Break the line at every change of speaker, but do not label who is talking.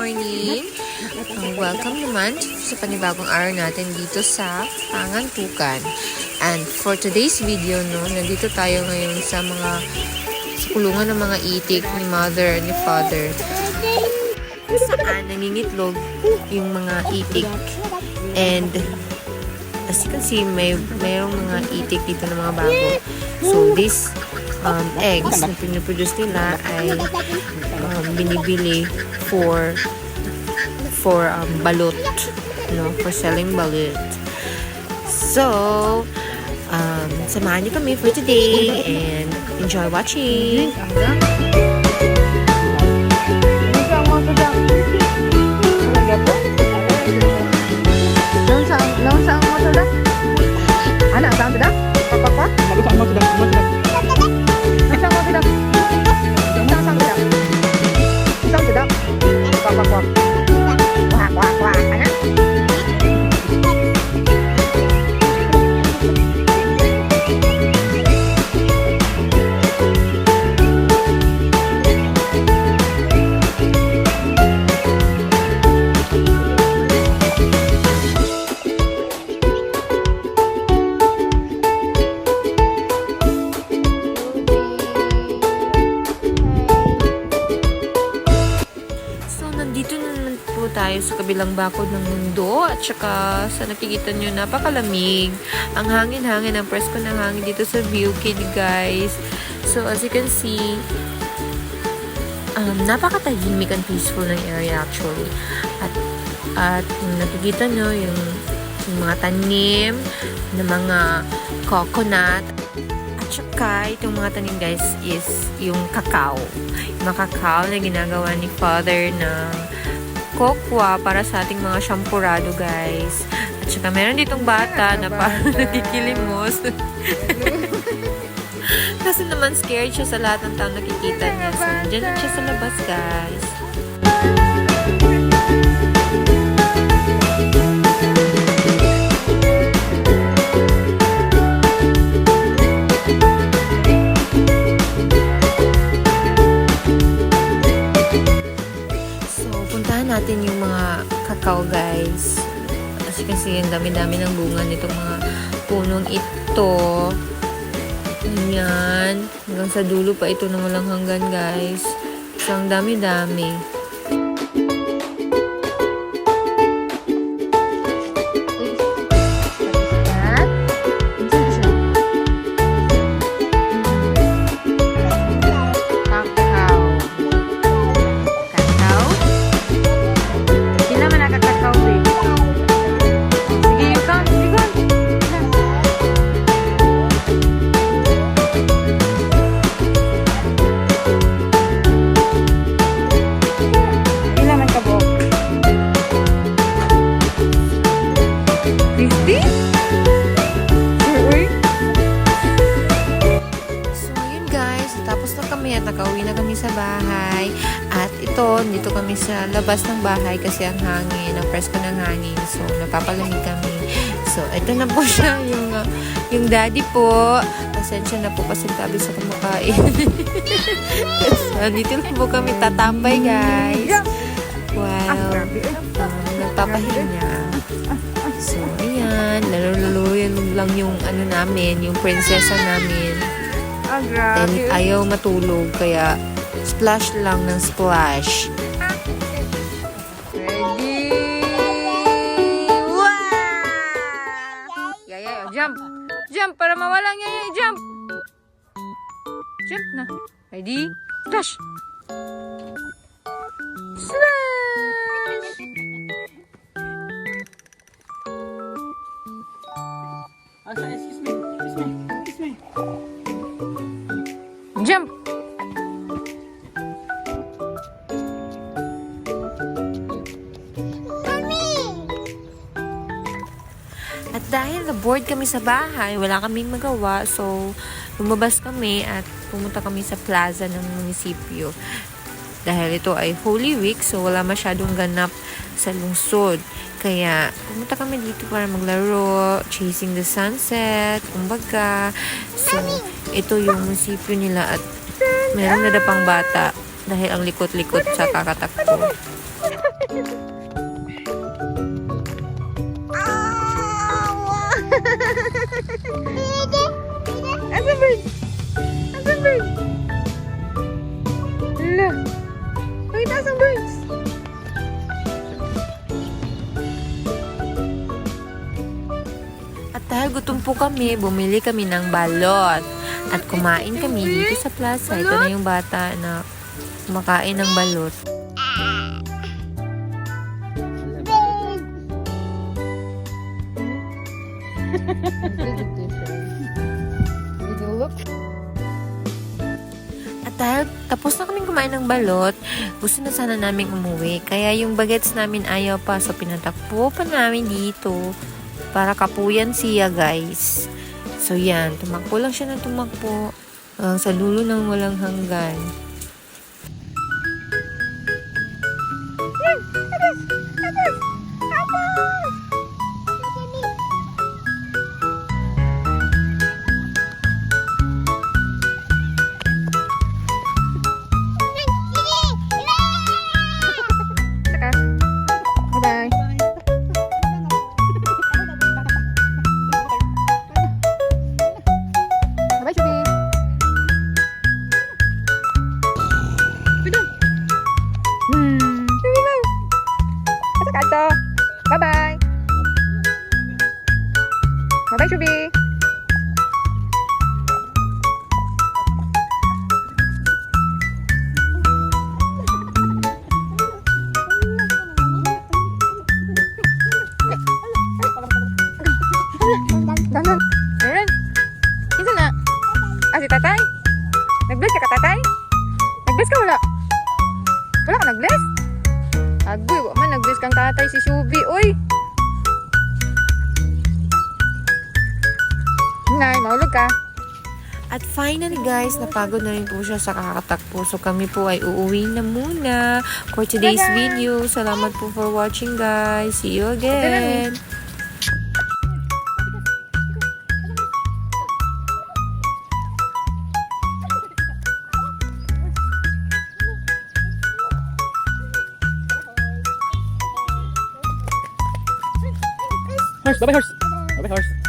morning! Welcome naman sa panibagong araw natin dito sa Pangantukan. And for today's video, nandito tayo ngayon sa kulungan ng mga itik ni mother and ni father. Saan nangingitlog yung mga itik. And as you can see, mayroong mga itik dito ng mga bago. So this eggs na pinoproduce nila ay binibili for balot, for selling balot. So samahan niyo kami for today and enjoy watching.
Langsang mo sudah? Anak sang sudah? Papa? Langsang mo sudah? Langsang mo sudah? Langsang sudah? Langsang sudah? Papa? Wah, anak?
Tayo sa kabilang bakod ng mundo at saka sa nakikita nyo napakalamig ang hangin-hangin, ang presko ng hangin dito sa Bukid, guys. So as you can see, napakatahimik and peaceful ng area actually, at nakikita nyo yung mga tanim ng mga coconut at saka itong mga tanim, guys, is yung kakao, na ginagawa ni father ng kokwa para sa ating mga shampurado, guys. At saka meron ditong bata na parang nakikilimos. Kasi naman scared siya sa lahat ng tao nakikita niya. So, dyan lang siya sa labas, guys. Natin yung mga kakao, guys. Kasi ang dami-dami ng bunga nitong mga punong ito. Ayan. Hanggang sa dulo pa ito na walang hanggan, guys. So, ang dami-dami. Nakauwi na kami sa bahay at dito kami sa labas ng bahay kasi ang hangin, ang presko ng hangin, so napapalamig kami. So ito na po siya, yung daddy po, pasensya na po kasi tabi sa kumakain. So dito lang po kami tatambay, guys, while nagpapahinga. So ayan, lalo-lalo lang yung namin, yung prinsesa namin. And ayaw matulog, kaya splash lang ng splash. Ready? Wow! Yaya, jump! Jump para mawalang yaya, jump! Jump na. Ready? Splash! Splash!
Excuse me.
Jump! At dahil na-bored kami sa bahay, wala kaming magawa, so lumabas kami at pumunta kami sa plaza ng munisipyo. Dahil ito ay Holy Week, so wala masyadong ganap sa lungsod. Kaya pumunta kami dito para maglaro, chasing the sunset, kumbaga. So ito yung munisipyo nila at mayroong nadapang bata dahil ang likot-likot sa kakatakbo.
birds.
At dahil gutom po kami, bumili kami ng balot. At kumain kami dito sa plaza. Ito na yung bata na kumakain ng balot. At dahil tapos na kaming kumain ng balot, gusto na sana namin umuwi. Kaya yung bagets namin ayaw pa. So pinatakbo pa namin dito para kapuyan siya, guys. So yan, tumakbo lang siya ng tumakbo. Sa dulo ng walang hanggan.
Bye-bye. Bye-bye, Shubi. Shubi na. Asa ka to? Bye-bye. Bye-bye, Shubi. Ganon. Meron. Kinsa na? Si tatay? Nag-bless ka ka, tatay? Nag-bless ka wala? Wala ka nag-bless? Agoy, wala man nag-bless kang tatay si Shubi, oy. Nay, mahulog ka.
At finally guys, napagod na rin po siya sa kakatakbo. So kami po ay uuwi na muna for today's video. Salamat po for watching guys. See you again.
Horse, bye-bye, horse. Bye-bye, horse.